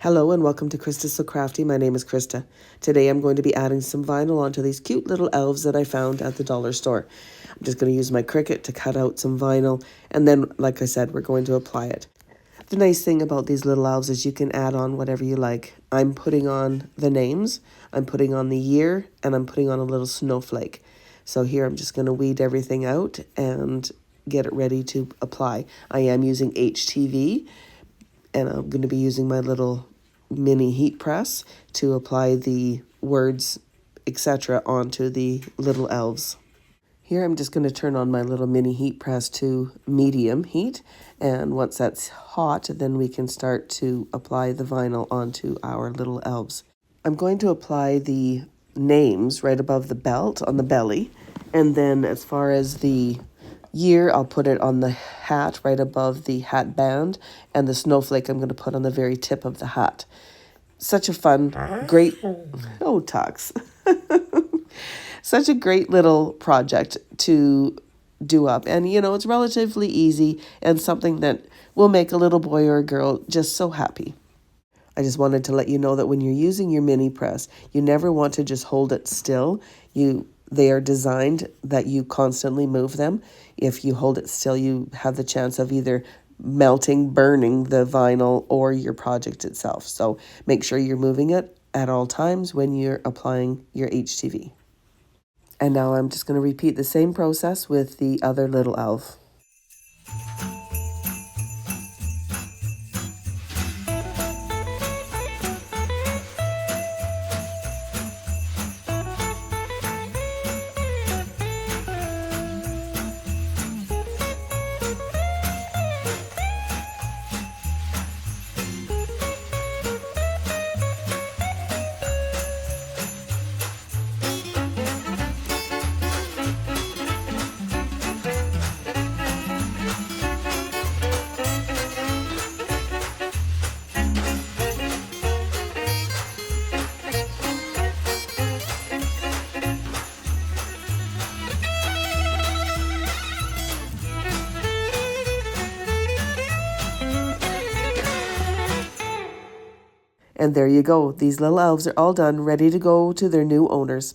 Hello and welcome to Krista's So Crafty. My name is Krista. Today I'm going to be adding some vinyl onto these cute little elves that I found at the dollar store. I'm just going to use my Cricut to cut out some vinyl, and then, like I said, we're going to apply it. The nice thing about these little elves is you can add on whatever you like. I'm putting on the names, I'm putting on the year, and I'm putting on a little snowflake. So here I'm just going to weed everything out and get it ready to apply. I am using HTV, and I'm going to be using my little mini heat press to apply the words, etc. onto the little elves. Here I'm just going to turn on my little mini heat press to medium heat, and once that's hot, then we can start to apply the vinyl onto our little elves. I'm going to apply the names right above the belt on the belly, and then as far as the year, I'll put it on the hat right above the hat band, and the snowflake I'm going to put on the very tip of the hat. Such a fun, great, oh, Tux. Such a great little project to do up. And, you know, it's relatively easy and something that will make a little boy or a girl just so happy. I just wanted to let you know that when you're using your mini press, you never want to just hold it still. They are designed that you constantly move them. If you hold it still, you have the chance of either melting, burning the vinyl, or your project itself. So make sure you're moving it at all times when you're applying your HTV. And now I'm just going to repeat the same process with the other little elf. And there you go. These little elves are all done, ready to go to their new owners.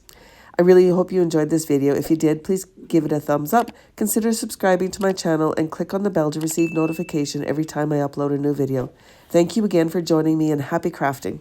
I really hope you enjoyed this video. If you did, please give it a thumbs up. Consider subscribing to my channel and click on the bell to receive notification every time I upload a new video. Thank you again for joining me, and happy crafting.